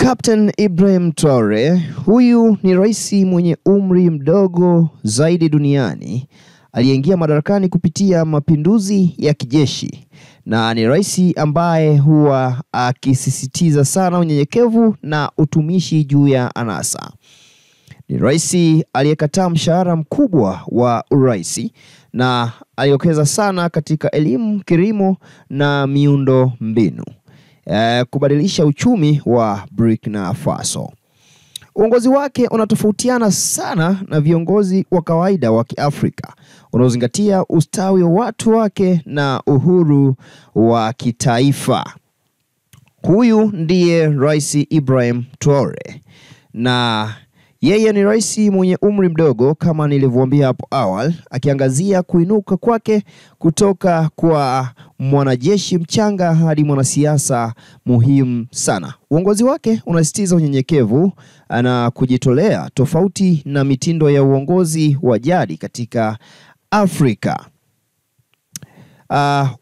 Captain Ibrahim Traore, huyu ni rais mwenye umri mdogo zaidi duniani aliyeingia madarakani kupitia mapinduzi ya kijeshi, na ni rais ambaye huwa akisisitiza sana unyenyekevu na utumishi juu ya anasa. Ni rais aliyekataa mshahara mkubwa wa urais na aliokeza sana katika elimu, kilimo na miundo mbinu kubadilisha uchumi wa Burkina Faso. Uongozi wake unatofautiana sana na viongozi wa kawaida wa Kiafrika, unaozingatia ustawi wa watu wake na uhuru wa kitaifa. Huyu ndiye Rais Ibrahim Traore, na yeye ni rais mwenye umri mdogo kama nilivyowaambia hapo awali, akiangazia kuinuka kwake kutoka kwa mwanajeshi mchanga hadi mwanasiasa muhimu sana. Uongozi wake unasisitiza unyenyekevu na kujitolea, tofauti na mitindo ya uongozi wa jadi katika Afrika.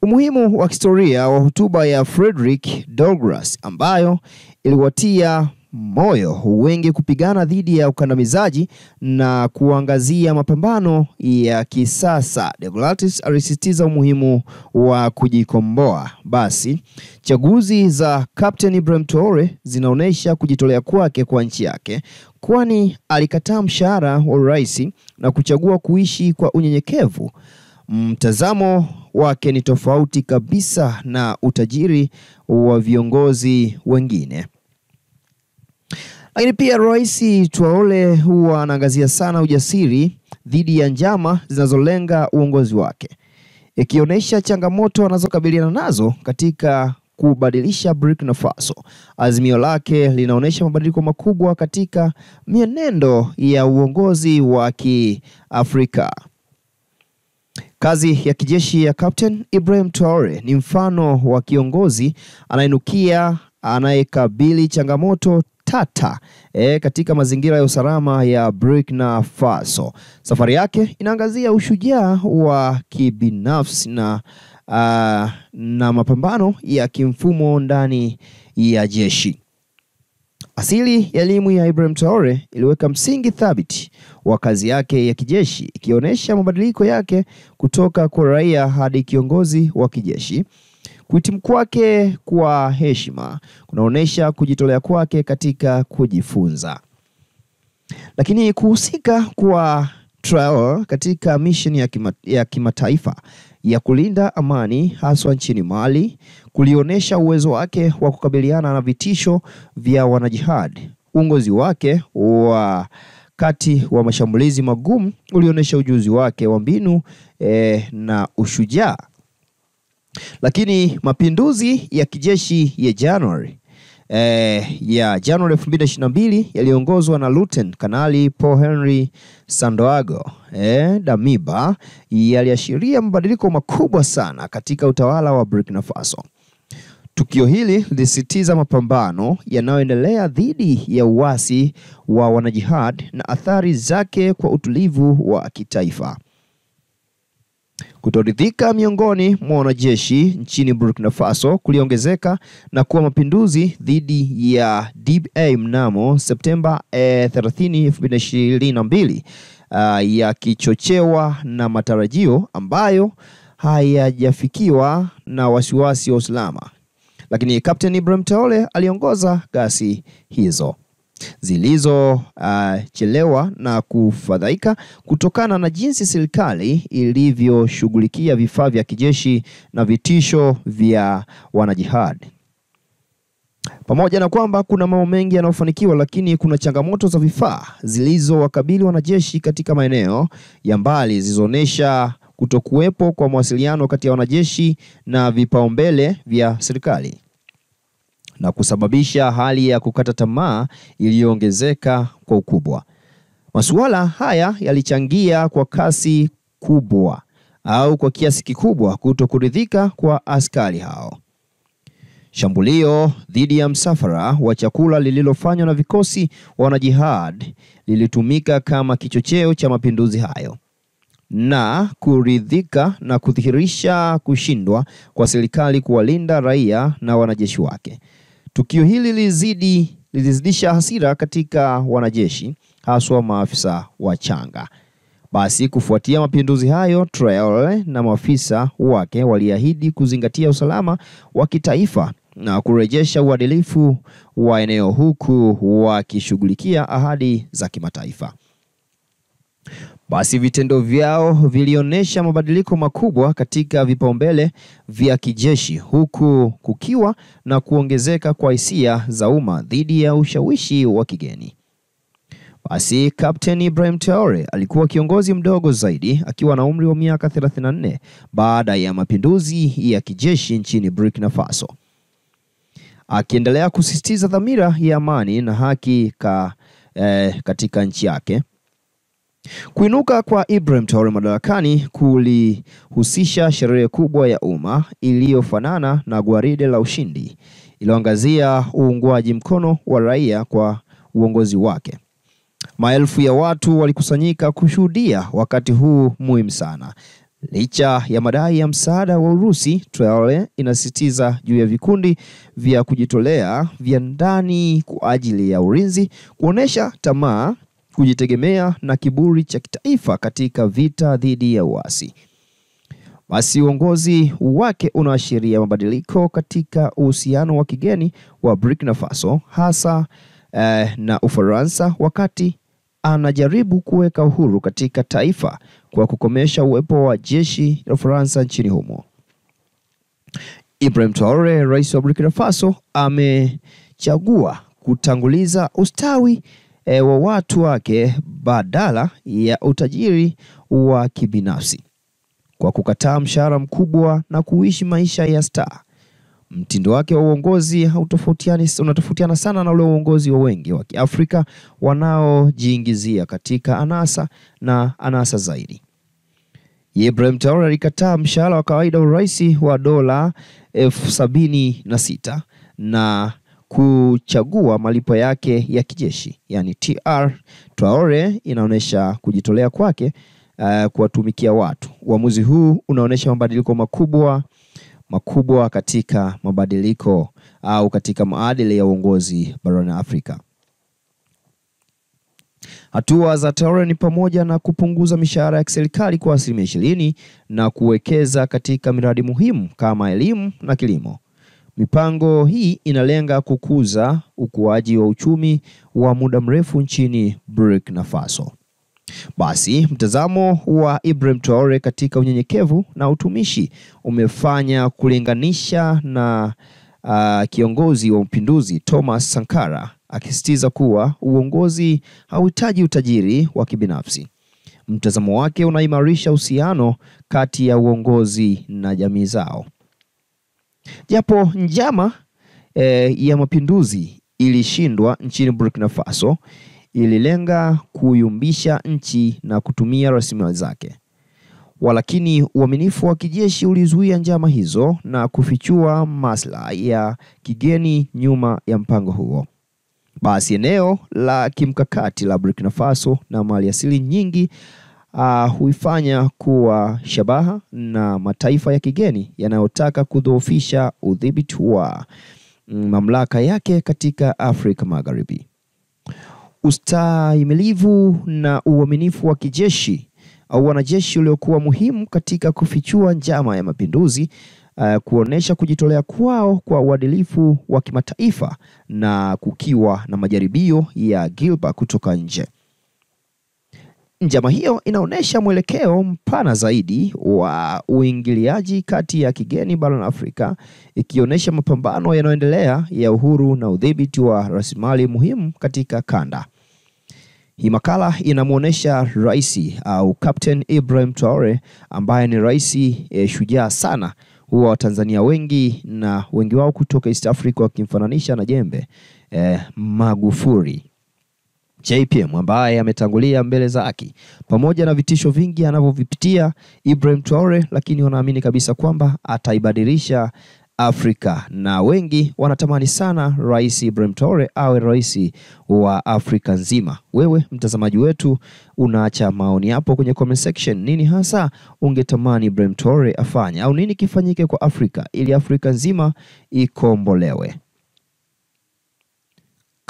Umuhimu wa historia wa hotuba ya Frederick Douglass ambayo iliwatia moyo wengi kupigana dhidi ya ukandamizaji na kuangazia mapambano ya kisasa. Douglass alisisitiza umuhimu wa kujikomboa. Basi chaguzi za Captain Ibrahim Traore zinaonesha kujitolea kwake kwa nchi yake, kwani alikataa mshahara wa urais na kuchagua kuishi kwa unyenyekevu. Mtazamo wake ni tofauti kabisa na utajiri wa viongozi wengine. Lakini pia Rais Traore huwa anaangazia sana ujasiri dhidi ya njama zinazolenga uongozi wake, ikionyesha changamoto anazokabiliana nazo katika kubadilisha Burkina Faso. Azimio lake linaonyesha mabadiliko makubwa katika mienendo ya uongozi wa Kiafrika. Kazi ya kijeshi ya Captain Ibrahim Traore ni mfano wa kiongozi anainukia, anayekabili changamoto tata katika mazingira ya usalama ya Burkina Faso. Safari yake inaangazia ushujaa wa kibinafsi na mapambano ya kimfumo ndani ya jeshi. Asili ya elimu ya Ibrahim Traore iliweka msingi thabiti wa kazi yake ya kijeshi, ikionyesha mabadiliko yake kutoka kwa raia hadi kiongozi wa kijeshi. Kuhitimu kwake kwa heshima kunaonesha kujitolea kwake katika kujifunza. Lakini kuhusika kwa Traore katika mission ya kimataifa ya kulinda amani haswa nchini Mali kulionesha uwezo wake wa kukabiliana na vitisho vya wanajihad. Uongozi wake wakati wa mashambulizi magumu ulionesha ujuzi wake wa mbinu na ushujaa. Lakini mapinduzi ya kijeshi ya Januari 2022 yaliongozwa na Lieutenant Kanali Paul Henri Sandaogo Damiba yaliashiria mabadiliko makubwa sana katika utawala wa Burkina Faso. Tukio hili lilisitiza mapambano yanayoendelea dhidi ya uasi wa wanajihad na athari zake kwa utulivu wa kitaifa. Kutoridhika miongoni mwa wanajeshi nchini Burkina Faso kuliongezeka na kuwa mapinduzi dhidi ya DBA mnamo Septemba 30, 2022 yakichochewa na matarajio ambayo hayajafikiwa na wasiwasi wa usalama. Lakini Captain Ibrahim Traore aliongoza ghasia hizo zilizochelewa na kufadhaika kutokana na jinsi serikali ilivyoshughulikia vifaa vya kijeshi na vitisho vya wanajihad. Pamoja na kwamba kuna mambo mengi yanayofanikiwa, lakini kuna changamoto za vifaa zilizowakabili wanajeshi katika maeneo ya mbali zilizoonyesha kutokuwepo kwa mawasiliano kati ya wanajeshi na vipaumbele vya serikali, na kusababisha hali ya kukata tamaa iliyoongezeka kwa ukubwa. Masuala haya yalichangia kwa kasi kubwa au kwa kiasi kikubwa kutokuridhika kwa askari hao. Shambulio dhidi ya msafara wa chakula lililofanywa na vikosi wa wanajihad lilitumika kama kichocheo cha mapinduzi hayo, na kuridhika na kudhihirisha kushindwa kwa serikali kuwalinda raia na wanajeshi wake. Tukio hili lilizidisha hasira katika wanajeshi, haswa maafisa wachanga. Basi kufuatia mapinduzi hayo, Traore na maafisa wake waliahidi kuzingatia usalama wa kitaifa na kurejesha uadilifu wa eneo, huku wakishughulikia ahadi za kimataifa. Basi vitendo vyao vilionyesha mabadiliko makubwa katika vipaumbele vya kijeshi, huku kukiwa na kuongezeka kwa hisia za umma dhidi ya ushawishi wa kigeni. Basi Kapteni Ibrahim Traore alikuwa kiongozi mdogo zaidi, akiwa na umri wa miaka 34 baada ya mapinduzi ya kijeshi nchini Burkina Faso, akiendelea kusisitiza dhamira ya amani na haki katika nchi yake. Kuinuka kwa Ibrahim Traore madarakani kulihusisha sherehe kubwa ya umma iliyofanana na gwaride la ushindi, iliyoangazia uungwaji mkono wa raia kwa uongozi wake. Maelfu ya watu walikusanyika kushuhudia wakati huu muhimu sana. Licha ya madai ya msaada wa Urusi, Traore inasisitiza juu ya vikundi vya kujitolea vya ndani kwa ajili ya ulinzi, kuonesha tamaa, kujitegemea na kiburi cha kitaifa katika vita dhidi ya uasi. Basi uongozi wake unaashiria mabadiliko katika uhusiano wa kigeni wa Burkina Faso, hasa na Ufaransa, wakati anajaribu kuweka uhuru katika taifa kwa kukomesha uwepo wa jeshi la Ufaransa nchini humo. Ibrahim Traore, rais wa Burkina Faso, amechagua kutanguliza ustawi wa watu wake badala ya utajiri wa kibinafsi, kwa kukataa mshahara mkubwa na kuishi maisha ya star. Mtindo wake wa uongozi unatofautiana sana na ule uongozi wa wengi wa Kiafrika wanaojiingizia katika anasa zaidi. Ibrahim Traore alikataa mshahara wa kawaida wa rais wa dola 76 na kuchagua malipo yake ya kijeshi, yani TR. Traore inaonesha kujitolea kwake kuwatumikia watu. Uamuzi huu unaonesha mabadiliko makubwa katika mabadiliko au katika maadili ya uongozi barani Afrika. Hatua za Traore ni pamoja na kupunguza mishahara ya serikali kwa 20% na kuwekeza katika miradi muhimu kama elimu na kilimo. Mipango hii inalenga kukuza ukuaji wa uchumi wa muda mrefu nchini Burkina Faso. Basi mtazamo wa Ibrahim Traore katika unyenyekevu na utumishi umefanya kulinganisha na kiongozi wa mapinduzi Thomas Sankara, akisisitiza kuwa uongozi hauhitaji utajiri wa kibinafsi. Mtazamo wake unaimarisha uhusiano kati ya uongozi na jamii zao. Japo njama ya mapinduzi ilishindwa nchini Burkina Faso, ililenga kuyumbisha nchi na kutumia rasilimali zake. Walakini uaminifu wa kijeshi ulizuia njama hizo na kufichua maslahi ya kigeni nyuma ya mpango huo. Basi eneo la kimkakati la Burkina Faso na maliasili nyingi huifanya kuwa shabaha na mataifa ya kigeni yanayotaka kudhoofisha udhibiti wa mamlaka yake katika Afrika Magharibi. Ustahimilivu na uaminifu wa kijeshi au wanajeshi uliokuwa muhimu katika kufichua njama ya mapinduzi, kuonesha kujitolea kwao kwa uadilifu wa kimataifa na kukiwa na majaribio ya gilba kutoka nje. Njama hiyo inaonesha mwelekeo mpana zaidi wa uingiliaji kati ya kigeni barani Afrika, ikionesha mapambano yanayoendelea ya uhuru na udhibiti wa rasilimali muhimu katika kanda. Hii makala inamuonesha rais au Captain Ibrahim Traore, ambaye ni rais shujaa sana wa Tanzania wengi, na wengi wao kutoka East Africa wakimfananisha na jembe Magufuli. JPM ambaye ametangulia mbele zake, pamoja na vitisho vingi anavyovipitia Ibrahim Traore, lakini wanaamini kabisa kwamba ataibadilisha Afrika, na wengi wanatamani sana Rais Ibrahim Traore awe rais wa Afrika nzima. Wewe mtazamaji wetu, unaacha maoni hapo kwenye comment section. Nini hasa ungetamani Ibrahim Traore afanye, au nini kifanyike kwa Afrika ili Afrika nzima ikombolewe?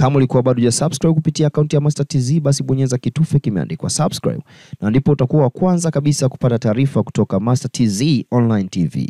Kama ulikuwa bado hujasubscribe kupitia akaunti ya Master TZ, basi bonyeza kitufe kimeandikwa subscribe, na ndipo utakuwa wa kwanza kabisa kupata taarifa kutoka Master TZ Online TV.